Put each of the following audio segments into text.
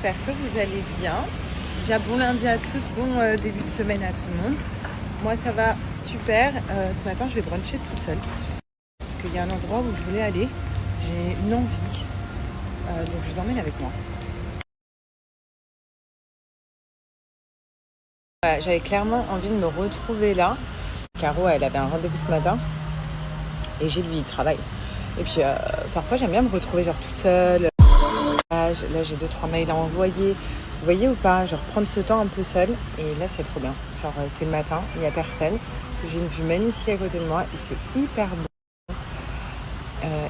j'espère que vous allez bien. Déjà bon lundi à tous, bon début de semaine à tout le monde. Moi ça va super. Ce matin je vais bruncher toute seule. Parce qu'il y a un endroit où je voulais aller. J'ai une envie. Donc je vous emmène avec moi. Voilà, j'avais clairement envie de me retrouver là. Caro elle avait un rendez-vous ce matin. Et j'ai lui, il travaille. Et puis parfois j'aime bien me retrouver genre toute seule. Là j'ai 2-3 mails à envoyer. Vous voyez ou pas, genre prendre ce temps un peu seul. Et là c'est trop bien. Genre c'est le matin, il n'y a personne. J'ai une vue magnifique à côté de moi. Il fait hyper beau.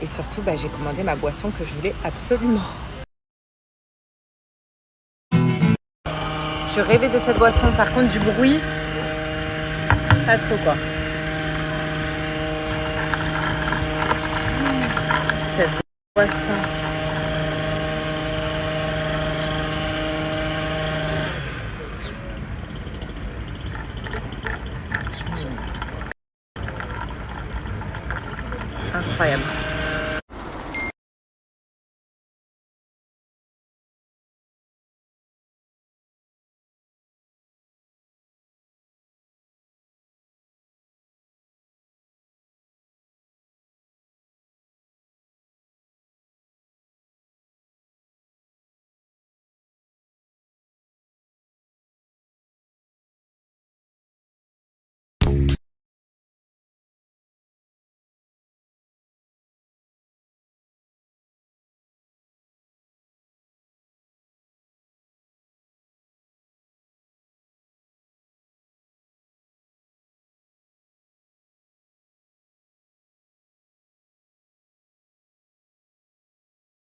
Et surtout j'ai commandé ma boisson que je voulais absolument. Je rêvais de cette boisson. Par contre du bruit, pas trop quoi. Cette boisson. Incroyable.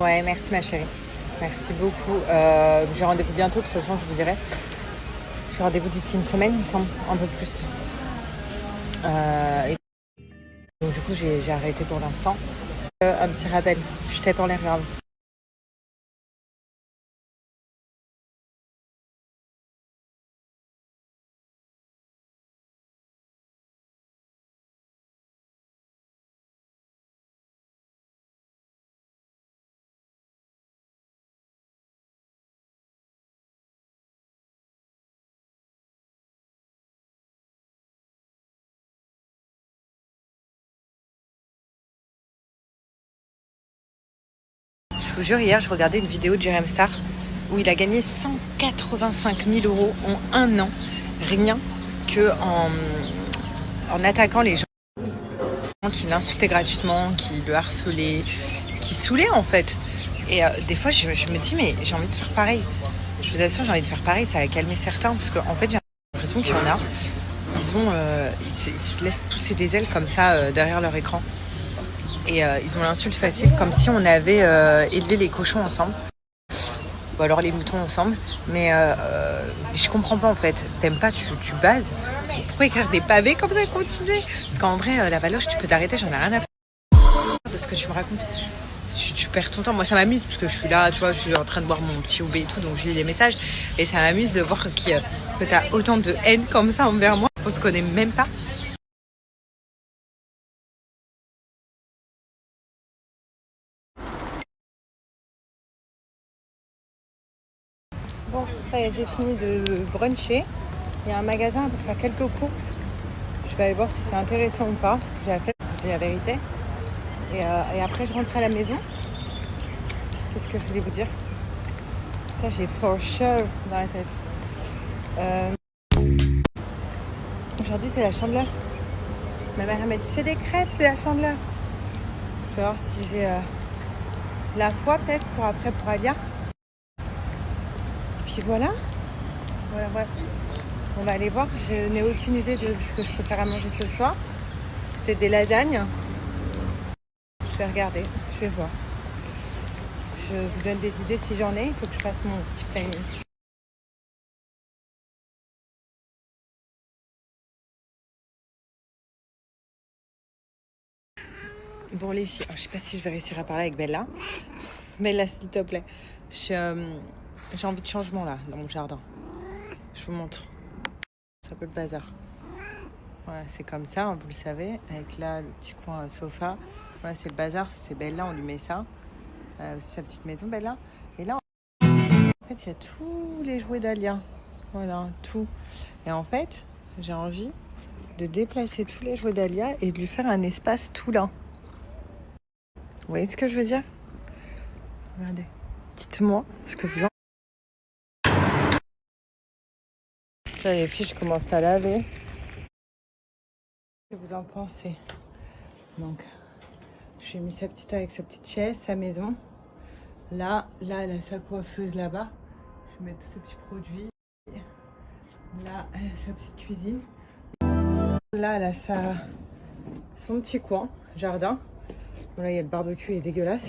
Ouais, merci ma chérie. Merci beaucoup. J'ai rendez-vous bientôt, de toute façon je vous dirai. J'ai rendez-vous d'ici une semaine, il me semble, un peu plus. Et donc du coup j'ai arrêté pour l'instant. Un petit rappel, je tête en l'air grave. Je vous jure, hier je regardais une vidéo de Jerem Star où il a gagné 185 000 € en un an, rien que en attaquant les gens qui l'insultaient gratuitement, qui le harcelaient, qui saoulaient en fait. Et des fois je me dis mais j'ai envie de faire pareil. Je vous assure j'ai envie de faire pareil, ça va calmer certains parce qu'en fait j'ai l'impression qu'il y en a, ils se laissent pousser des ailes comme ça derrière leur écran. Et ils ont l'insulte facile comme si on avait élevé les cochons ensemble. Ou alors les moutons ensemble. Mais je comprends pas en fait. T'aimes pas, tu bases. Pourquoi écrire des pavés comme ça, continuer? Parce qu'en vrai, la valoche, tu peux t'arrêter, j'en ai rien à faire de ce que tu me racontes. Tu perds ton temps. Moi, ça m'amuse parce que je suis là, tu vois, je suis en train de boire mon petit OB et tout, donc je lis les messages. Et ça m'amuse de voir que t'as autant de haine comme ça envers moi. On se connaît même pas. Bon, ça y est, j'ai fini de bruncher. Il y a un magasin pour faire quelques courses. Je vais aller voir si c'est intéressant ou pas. J'ai la flemme, je dis la vérité. Et après, je rentre à la maison. Qu'est-ce que je voulais vous dire? Ça, j'ai for sure dans la tête. Aujourd'hui, c'est la Chandeleur. Ma mère m'a dit fais des crêpes, c'est la Chandeleur. Je vais voir si j'ai la foi peut-être pour après pour Alia. Et puis voilà. Voilà. On va aller voir. Je n'ai aucune idée de ce que je peux faire à manger ce soir. Peut-être des lasagnes. Je vais regarder. Je vais voir. Je vous donne des idées si j'en ai. Il faut que je fasse mon petit planning. Bon les filles, je sais pas si je vais réussir à parler avec Bella. Bella s'il te plaît. J'ai envie de changement là dans mon jardin. Je vous montre. C'est un peu le bazar. Voilà, c'est comme ça, hein, vous le savez. Avec là le petit coin sofa. Voilà, c'est le bazar. C'est Bella, on lui met ça. Aussi sa petite maison Bella. Et là en fait, il y a tous les jouets d'Alia. Voilà, tout. Et en fait, j'ai envie de déplacer tous les jouets d'Alia et de lui faire un espace tout là. Vous voyez ce que je veux dire? Regardez. Dites-moi ce que vous en... Là, les filles, je commence à laver. Qu'est-ce que vous en pensez? Donc, j'ai mis sa petite avec sa petite chaise, sa maison. Là, elle a sa coiffeuse là-bas. Je vais mettre tous ces petits produits. Là, elle a sa petite cuisine. Là, elle a son petit coin, jardin. Bon, là, il y a le barbecue, il est dégueulasse.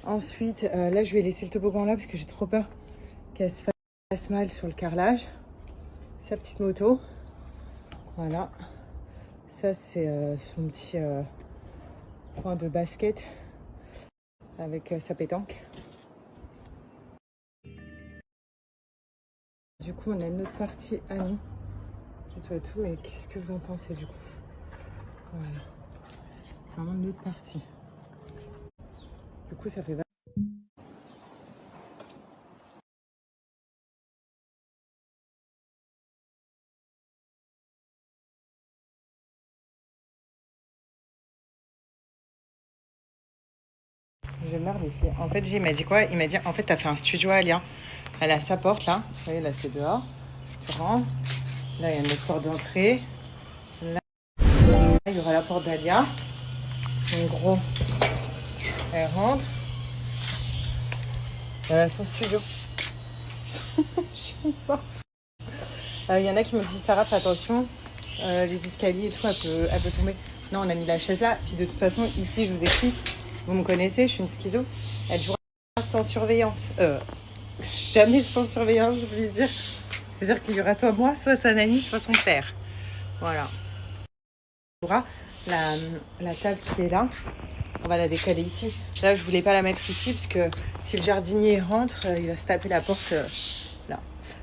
Ensuite, là, je vais laisser le toboggan là parce que j'ai trop peur qu'elle se fasse mal sur le carrelage. Sa petite moto. Voilà. Ça, c'est son petit coin de basket avec sa pétanque. Du coup, on a une autre partie à nous. Tout à tout, mais qu'est-ce que vous en pensez du coup? Voilà. C'est vraiment une autre partie. Du coup, ça fait... Je meurs les filles. En fait, il m'a dit quoi? Il m'a dit, en fait, t'as fait un studio à Alia. Elle a sa porte là. Vous voyez, là, c'est dehors. Tu rentres. Là, il y a une autre porte d'entrée. Là, il y aura la porte d'Alia. En gros, elle rentre. Elle a son studio. Je sais pas. Il y en a qui me disent, Sarah, fais attention. Les escaliers et tout, elle peut tomber. Non, on a mis la chaise là. Puis de toute façon, ici, je vous explique. Vous me connaissez, je suis une schizo. Elle jouera sans surveillance. Jamais sans surveillance, je voulais dire. C'est-à-dire qu'il y aura soit moi, soit sa nanny, soit son père. Voilà. La table qui est là, on va la décaler ici. Là, je voulais pas la mettre ici parce que si le jardinier rentre, il va se taper la porte là.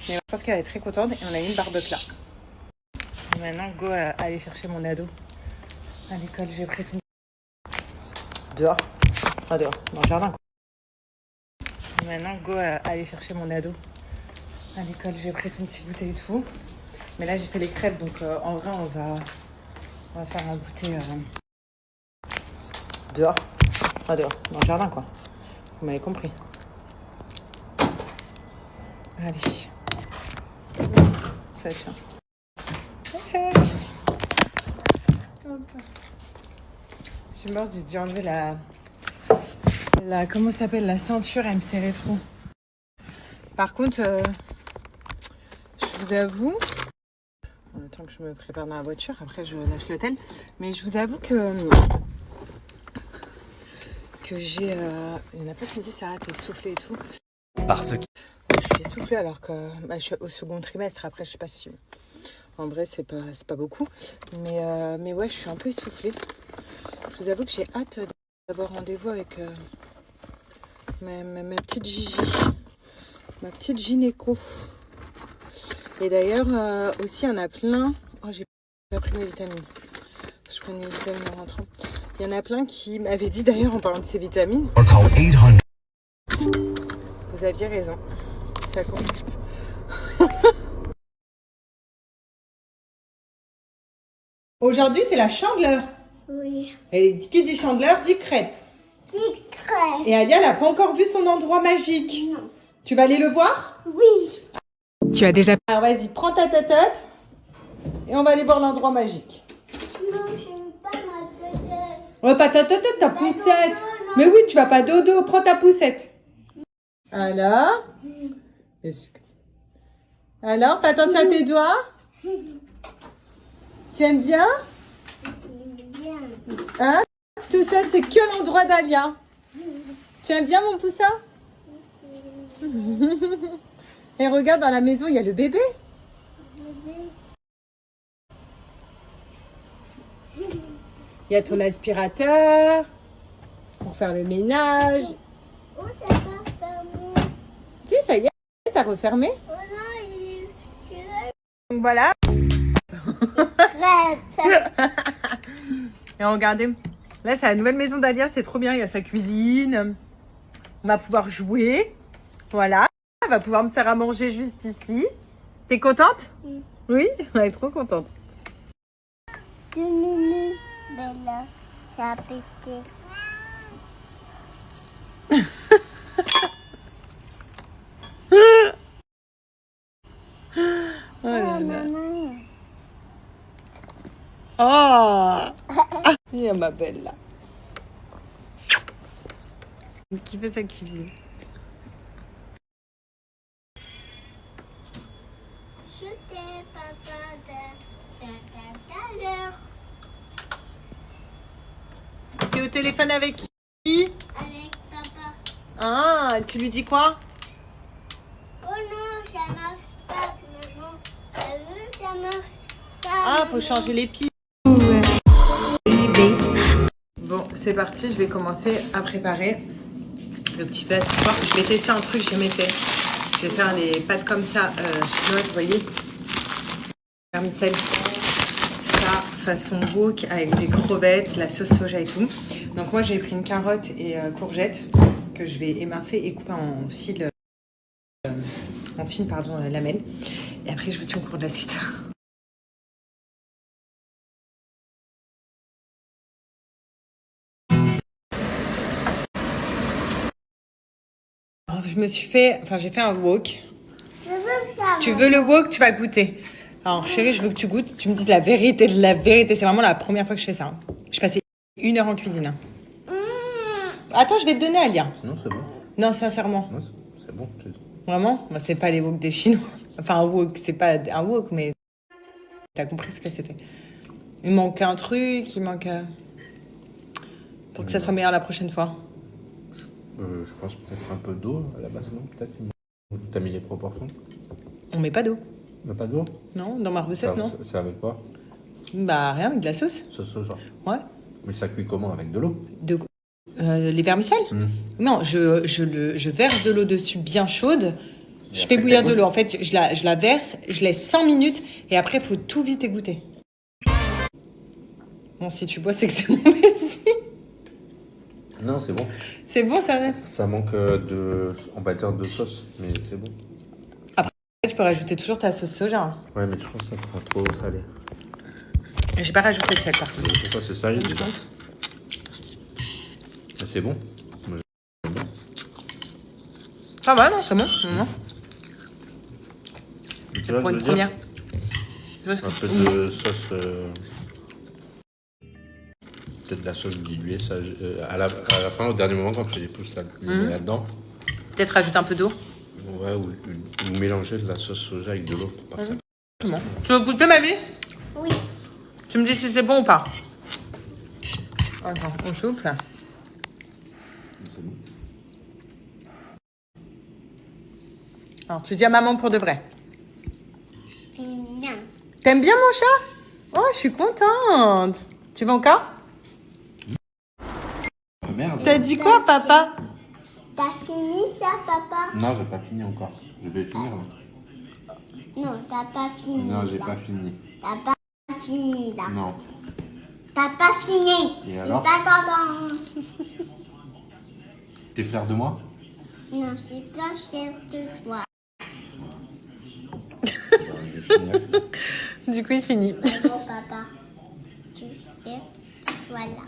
Mais je pense qu'elle est très contente et on a une barbecue là. Et maintenant, go aller chercher mon ado à l'école. J'ai pris son... Dehors. Pas dehors, dans le jardin quoi. Et maintenant, go aller chercher mon ado à l'école. J'ai pris son petit goûter et tout. Mais là, j'ai fait les crêpes, donc en vrai, on va faire un goûter dehors. Pas dehors, dans le jardin quoi. Vous m'avez compris. Allez. Ça tient. Je suis morte, j'ai dû enlever la comment ça s'appelle, la ceinture, elle me serrait trop. Par contre, je vous avoue, en temps que je me prépare dans la voiture, après je lâche l'hôtel, mais je vous avoue que j'ai... il y en a pas qui me disent, Sarah, t'es essoufflée et tout. Parce que... Je suis essoufflée alors que je suis au second trimestre, après je sais pas si... En vrai, c'est pas beaucoup, mais ouais, je suis un peu essoufflée. Je vous avoue que j'ai hâte d'avoir rendez-vous avec ma petite Gigi, ma petite gynéco. Et d'ailleurs, aussi, il y en a plein... Oh, j'ai pas pris mes vitamines. Je prends mes vitamines en rentrant. Il y en a plein qui m'avaient dit, d'ailleurs, en parlant de ces vitamines... Vous aviez raison. Ça constipe. Aujourd'hui, c'est la chandeleur. Oui. Et qui dit chandeleur dit crêpe. Dit crêpe. Et Alia n'a pas encore vu son endroit magique. Non. Tu vas aller le voir? Oui. Tu as déjà... Alors vas-y, prends ta tête et on va aller voir l'endroit magique. Non, je n'aime pas ma tête. Oh, pas ta tête, ta poussette. non. Mais oui, tu vas pas dodo, prends ta poussette. Alors? Alors, fais attention à tes doigts. Tu aimes bien? Bien. Hein? Tout ça, c'est que l'endroit d'Alia. Tu aimes bien mon poussin? Et regarde, dans la maison, il y a le bébé. Il y a ton aspirateur pour faire le ménage. Oh, ça va fermer. Si, ça y est, t'as refermé. Oh non, Donc voilà. crêpe. Et regardez, là c'est la nouvelle maison d'Alia, c'est trop bien, il y a sa cuisine. On va pouvoir jouer. Voilà. Elle va pouvoir me faire à manger juste ici. T'es contente? Oui, elle est trop contente. 2 minutes, Bella. Ça a pété. Oh là là. Maman. Oh. Il ma belle là. Qui fait sa cuisine? Je t'ai papa de tout à l'heure. T'es au téléphone avec qui? Avec papa. Ah, tu lui dis quoi? Oh non, ça marche pas, maman. T'as vu, ça marche pas. Ah, faut changer les piles. Bon, c'est parti, je vais commencer à préparer le petit plat ce soir. Je vais tester un truc que j'ai jamais fait. Je vais faire les pâtes comme ça, chinoises, vous voyez. Vermicelle. Ça, façon wok, avec des crevettes, la sauce soja et tout. Donc moi, j'ai pris une carotte et courgette que je vais émincer et couper en fines lamelles. Et après, je vous tiens au courant de la suite. Alors, j'ai fait un wok. Je veux ça. Tu veux le wok, tu vas goûter. Alors chérie, je veux que tu goûtes, tu me dises la vérité de la vérité. C'est vraiment la première fois que je fais ça. Hein. Je passais 1 heure en cuisine. Hein. Attends, je vais te donner à lire. Non, c'est bon. Non, sincèrement. Non, c'est bon. Vraiment? Bah, c'est pas les woks des Chinois. Enfin, un wok, c'est pas un wok, mais t'as compris ce que c'était. Il manque un truc, il manque... Pour que ça soit meilleur la prochaine fois. Je pense peut-être un peu d'eau à la base, non? Peut-être. T'as mis les proportions? On met pas d'eau. Mais pas d'eau? Non, dans ma recette, non. C'est avec quoi? Bah, rien, avec de la sauce. Sauce soja. Ouais. Mais ça cuit comment? Avec de l'eau? Les vermicelles? Non, je verse de l'eau dessus bien chaude. Je fais bouillir de l'eau. En fait, je la verse, je laisse 5 minutes et après, il faut tout vite égoutter. Bon, si tu bois, c'est que c'est mauvais signe. Non, c'est bon. C'est bon, ça? Ça manque on va dire, de sauce, mais c'est bon. Après, tu peux rajouter toujours ta sauce soja. Hein. Ouais, mais je pense que ça fera trop salé. J'ai pas rajouté de sel, par contre. Pourquoi c'est salé déjà? Mais c'est bon. Moi, j'aime bien. Ça va, non? C'est bon? Non. Tu vois, Pour je une veux première. dire, un peu de sauce... peut-être de la sauce diluée, ça, à la fin, au dernier moment, quand tu les pousses là-dedans. Peut-être rajouter un peu d'eau. Ouais, ou mélanger de la sauce soja avec de l'eau. Pour pas que ça- Bon. Tu veux goûter, ma vie? Oui. Tu me dis si c'est bon ou pas. Attends, on souffle. C'est bon. Alors, tu dis à maman pour de vrai. C'est bien. T'aimes bien mon chat? Oh, je suis contente. Tu veux encore? Ah, merde. T'as dit quoi, papa? T'as fini ça, papa? Non, j'ai pas fini encore. Je vais finir. Là. Non, t'as pas fini. Non, j'ai là. pas fini. T'as pas fini là. Non. T'as pas fini. Et Je suis alors? pas content. T'es fier de moi? Non, je suis pas fière de toi. Je vais finir. Du coup, il finit. Bravo, papa. Tu sais, voilà.